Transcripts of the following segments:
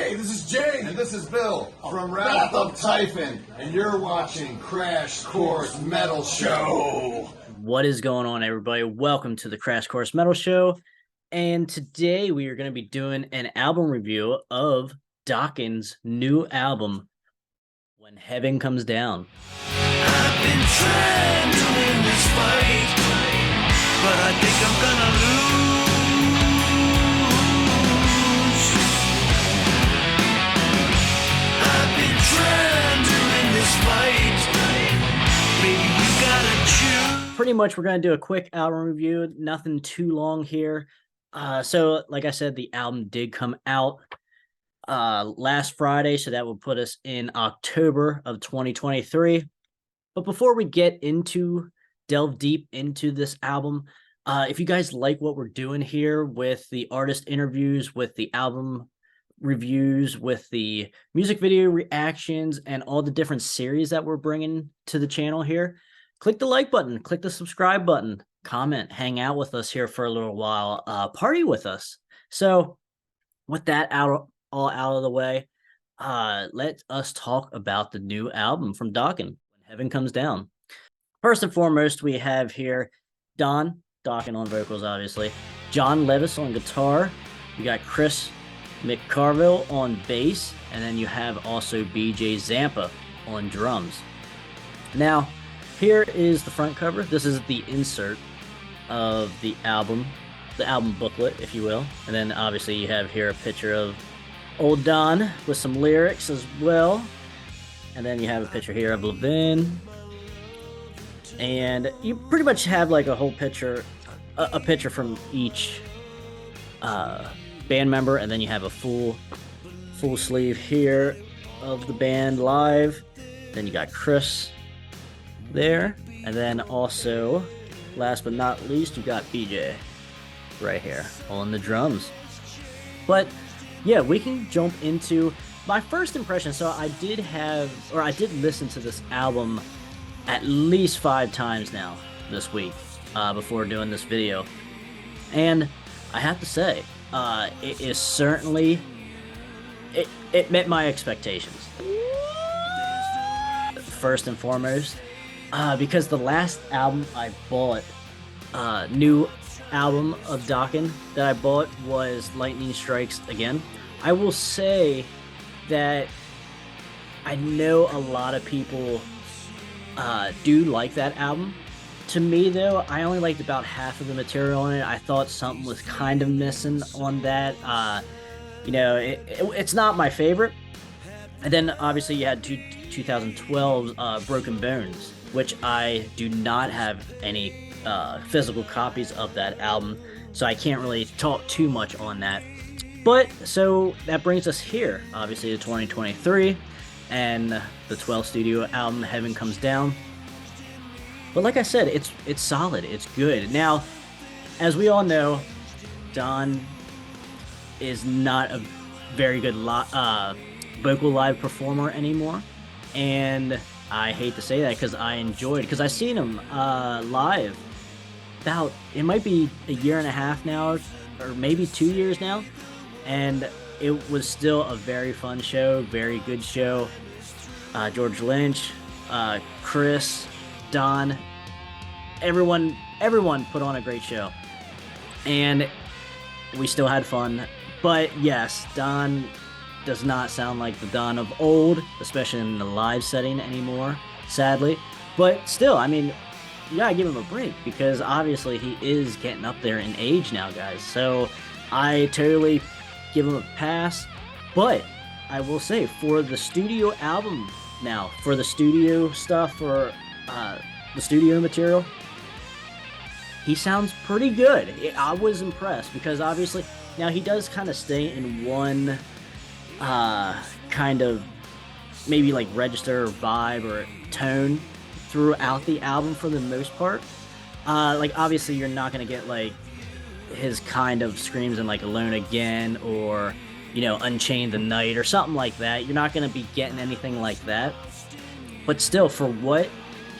Hey, this is Jay. And this is Bill from Wrath of Typhon, and you're watching Crash Course Metal Show. What is going on, everybody? Welcome to the Crash Course Metal Show. And today we are going to be doing an album review of Dokken's new album, When Heaven Comes Down. I've been trying to win this fight, but I think I'm gonna lose. I've been trying to win this fight. Baby, you gotta choose. Pretty much we're going to do a quick album review, nothing too long here. So like I said, the album did come out last Friday, so that will put us in October of 2023. But before we delve deep into this album, if you guys like what we're doing here with the artist interviews, with the album reviews, with the music video reactions, and all the different series that we're bringing to the channel here, click the like button, click the subscribe button, comment, hang out with us here for a little while, party with us. So with that all out of the way, let us talk about the new album from Dokken, When Heaven Comes Down. First and foremost, we have here Dokken on vocals, obviously, John Levis on guitar, you got Chris McCarville on bass, and then you have also BJ Zampa on drums. Now, here is the front cover. This is the insert of the album booklet, if you will. And then obviously you have here a picture of old Don with some lyrics as well. And then you have a picture here of Levin. And you pretty much have like a whole picture, a picture from each band member. And then you have a full sleeve here of the band live. Then you got Chris there. And then also, last but not least, you got BJ right here on the drums. But yeah, we can jump into my first impression. So I did listen to this album at least 5 times now this week before doing this video. And I have to say, it is certainly, it met my expectations. First and foremost, because the last album I bought, new album of Dokken that I bought was Lightning Strikes Again. I will say that I know a lot of people do like that album. To me, though, I only liked about half of the material on it. I thought something was kind of missing on that. It's not my favorite. And then obviously you had 2012's Broken Bones, which I do not have any physical copies of that album, so I can't really talk too much on that. But so that brings us here, obviously, to 2023 and the 12th studio album, Heaven Comes Down. But like I said, it's solid, it's good. Now, as we all know, Don is not a very good vocal live performer anymore, and I hate to say that because I seen him live about, it might be a year and a half now, or maybe 2 years now, and it was still a very fun show, very good show. George Lynch, Chris, Don, everyone put on a great show, and we still had fun. But yes, Don does not sound like the Don of old, especially in the live setting anymore, sadly. But still, I mean, you gotta give him a break, because obviously he is getting up there in age now, guys. So I totally give him a pass. But I will say, for the studio album now, for the studio stuff, for the studio material, he sounds pretty good. I was impressed, because obviously now he does kind of stay in one kind of maybe like register or vibe or tone throughout the album for the most part. Like obviously you're not gonna get like his kind of screams in like Alone Again, or Unchained the Night or something like that. You're not gonna be getting anything like that. But still, for what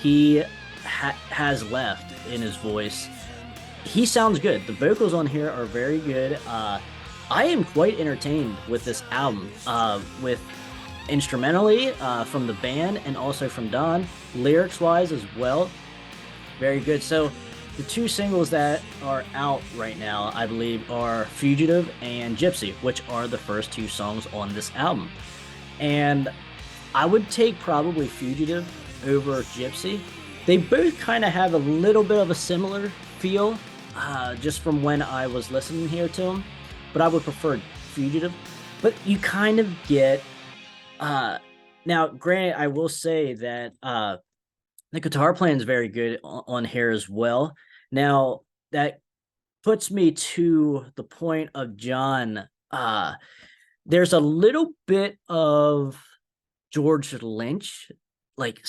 he has left in his voice, he sounds good. The vocals on here are very good. I am quite entertained with this album, with instrumentally from the band and also from Don, lyrics wise as well. Very good. So the two singles that are out right now, I believe, are Fugitive and Gypsy, which are the first two songs on this album. And I would take probably Fugitive over Gypsy. They both kind of have a little bit of a similar feel, just from when I was listening here to them, but I would prefer Fugitive. But you kind of get, now granted, I will say that the guitar playing is very good on here as well. Now that puts me to the point of John. There's a little bit of George Lynch, like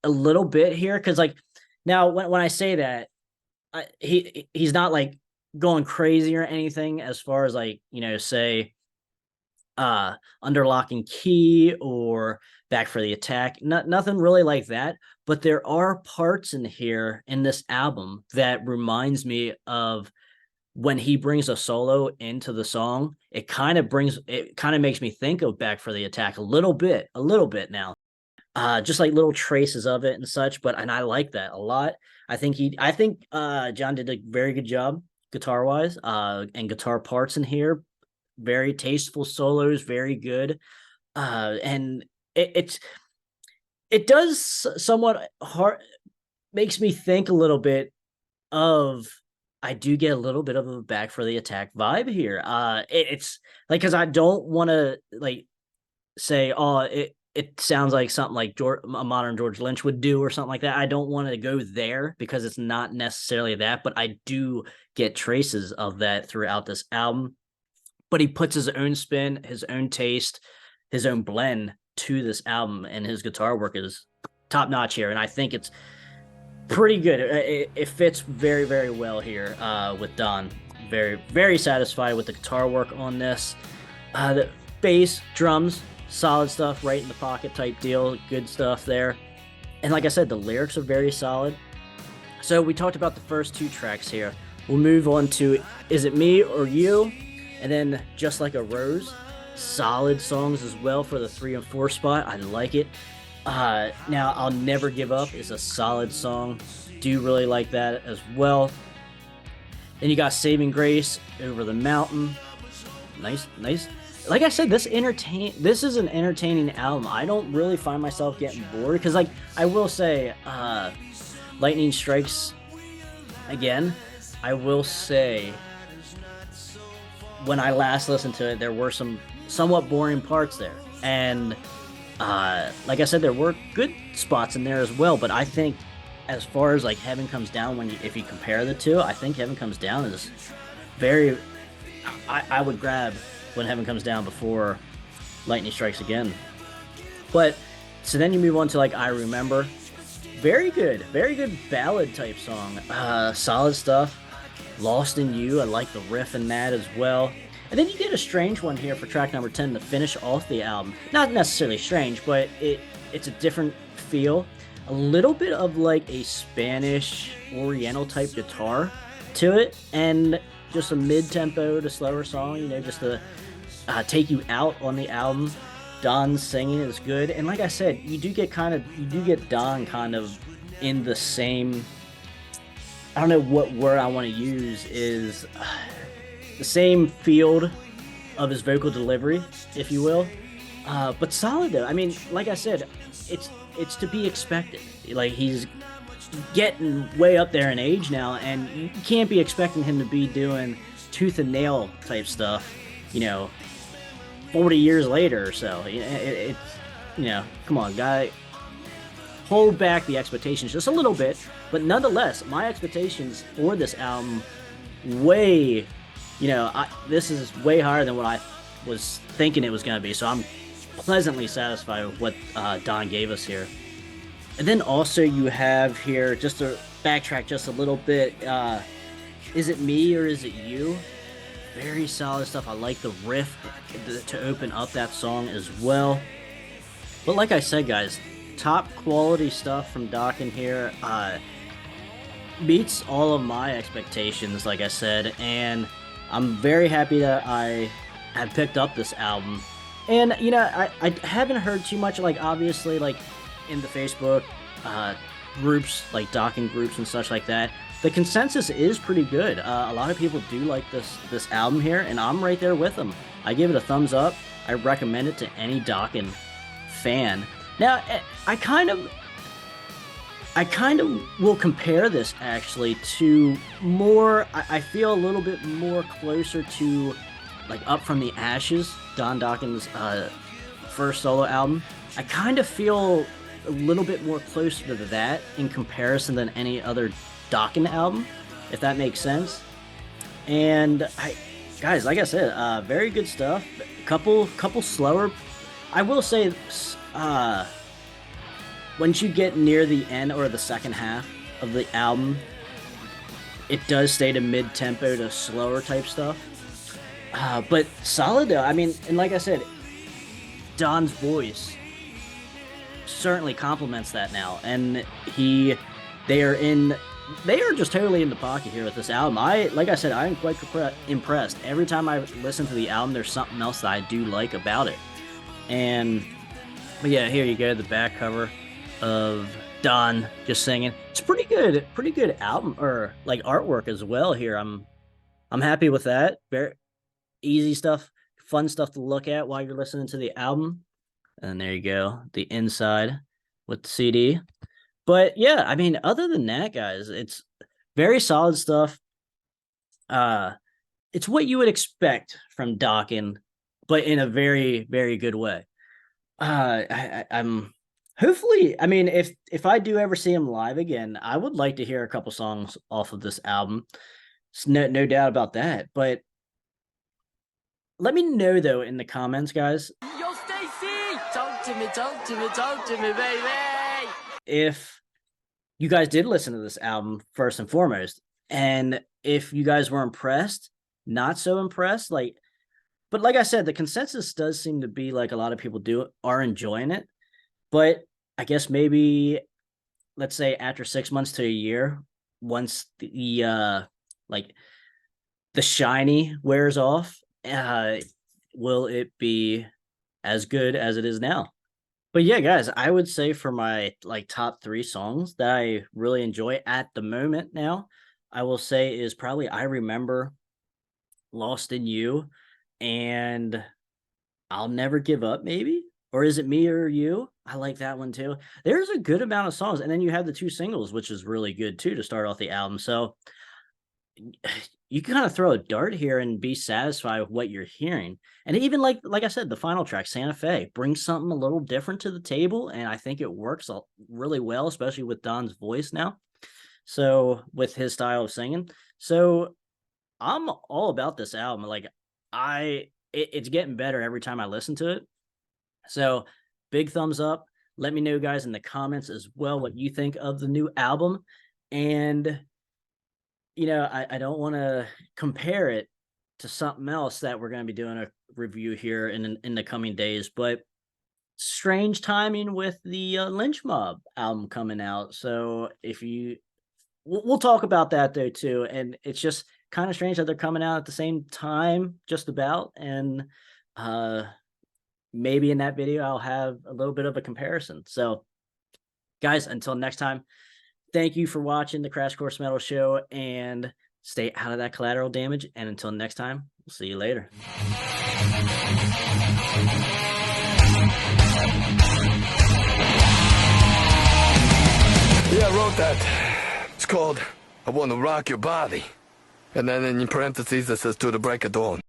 a little bit here, because like now when I say that, he's not like going crazy or anything as far as like, you know, say Under Lock and Key or Back for the Attack. Nothing really like that, but there are parts in here in this album that reminds me of when he brings a solo into the song. It kind of makes me think of Back for the Attack a little bit now. Just like little traces of it and such, and I like that a lot. I think John did a very good job guitar wise, and guitar parts in here, very tasteful solos, very good. And it does somewhat hard, makes me think a little bit of, I do get a little bit of a Back for the Attack vibe here. It's like, because I don't want to like say, oh, it sounds like something like a modern George Lynch would do or something like that. I don't want to go there because it's not necessarily that, but I do get traces of that throughout this album. But he puts his own spin, his own taste, his own blend to this album, and his guitar work is top notch here. And I think it's pretty good. It fits very, very well here with Don. Very, very satisfied with the guitar work on this. The bass, drums, solid stuff, right in the pocket type deal. Good stuff there. And like I said, the lyrics are very solid. So we talked about the first two tracks here. We'll move on to Is It Me or You? And then Just Like a Rose. Solid songs as well for the 3 and 4 spot. I like it. Now, I'll Never Give Up is a solid song. Do really like that as well. Then you got Saving Grace, Over the Mountain. Nice. Like I said, this is an entertaining album. I don't really find myself getting bored, because like I will say, Lightning Strikes Again. I will say, when I last listened to it, there were some somewhat boring parts there, and like I said, there were good spots in there as well. But I think, as far as like Heaven Comes Down, if you compare the two, I think Heaven Comes Down is very. I would grab When Heaven Comes Down before Lightning Strikes Again. But so then you move on to like I Remember. Very good ballad type song. Solid stuff. Lost in You, I like the riff in that as well. And then you get a strange one here for track number 10 to finish off the album. Not necessarily strange, but it's a different feel. A little bit of like a Spanish Oriental type guitar to it, and just a mid-tempo to slower song, you know, just to take you out on the album. Don's singing is good, and like I said, you do get Don kind of in the same, I don't know what word I want to use, is the same field of his vocal delivery, if you will. But solid though. I mean, like I said, it's to be expected. Like, he's getting way up there in age now, and you can't be expecting him to be doing tooth and nail type stuff, you know, 40 years later or so. It's, you know, come on, guy. Hold back the expectations just a little bit, but nonetheless, my expectations for this album way, you know, this is way higher than what I was thinking it was going to be, so I'm pleasantly satisfied with what Don gave us here. And then also you have here, just to backtrack just a little bit, Is It Me or Is It You? Very solid stuff. I like the riff to open up that song as well. But like I said, guys, top quality stuff from Dokken here. Meets all of my expectations, like I said, and I'm very happy that I have picked up this album, and you know, I haven't heard too much, like obviously like in the Facebook groups, like Dokken groups and such like that. The consensus is pretty good. A lot of people do like this album here, and I'm right there with them. I give it a thumbs up. I recommend it to any Dokken fan. Now, I kind of will compare this actually to more. I feel a little bit more closer to like Up From the Ashes, Don Dokken's first solo album. I kind of feel a little bit more closer to that in comparison than any other Dokken album, if that makes sense. And guys, like I said, very good stuff. Couple slower. I will say, once you get near the end or the second half of the album, it does stay to mid-tempo to slower type stuff. But solid though. I mean, and like I said, Don's voice certainly complements that now, and they are just totally in the pocket here with this album. Like I said, I am quite impressed. Every time I listen to the album, there's something else that I do like about it. But yeah, here you go, the back cover of Don just singing. It's pretty good album, or like artwork as well here. I'm happy with that. Very easy stuff, fun stuff to look at while you're listening to the album. And there you go, the inside with the CD. But yeah, I mean, other than that, guys, it's very solid stuff. It's what you would expect from Dokken, but in a very, very good way. I'm hopefully, I mean, if I do ever see him live again, I would like to hear a couple songs off of this album. No doubt about that. But let me know though in the comments, guys. Yo, Stacy, talk to me, baby. If you guys did listen to this album first and foremost, and if you guys were impressed, not so impressed, but like I said, the consensus does seem to be like a lot of people are enjoying it. But I guess maybe, let's say after 6 months to a year, once the shiny wears off, will it be as good as it is now? But yeah, guys, I would say for my top 3 songs that I really enjoy at the moment now, I will say is probably I Remember, Lost in You, and I'll Never Give Up, maybe? Or Is It Me or You? I like that one too. There's a good amount of songs, and then you have the 2 singles, which is really good too to start off the album. So you can kind of throw a dart here and be satisfied with what you're hearing. And even like I said, the final track, Santa Fe, brings something a little different to the table, and I think it works really well, especially with Don's voice now. So with his style of singing. So I'm all about this album. It's getting better every time I listen to it. So big thumbs up. Let me know, guys, in the comments as well what you think of the new album. And I don't want to compare it to something else that we're going to be doing a review here in the coming days, but strange timing with the Lynch Mob album coming out. So we'll talk about that though too. And it's just kind of strange that they're coming out at the same time, just about. And maybe in that video, I'll have a little bit of a comparison. So guys, until next time, thank you for watching the Crash Course Metal Show, and stay out of that collateral damage. And until next time, we'll see you later. Yeah, I wrote that. It's called I Want to Rock Your Body. And then in parentheses it says to the break of dawn.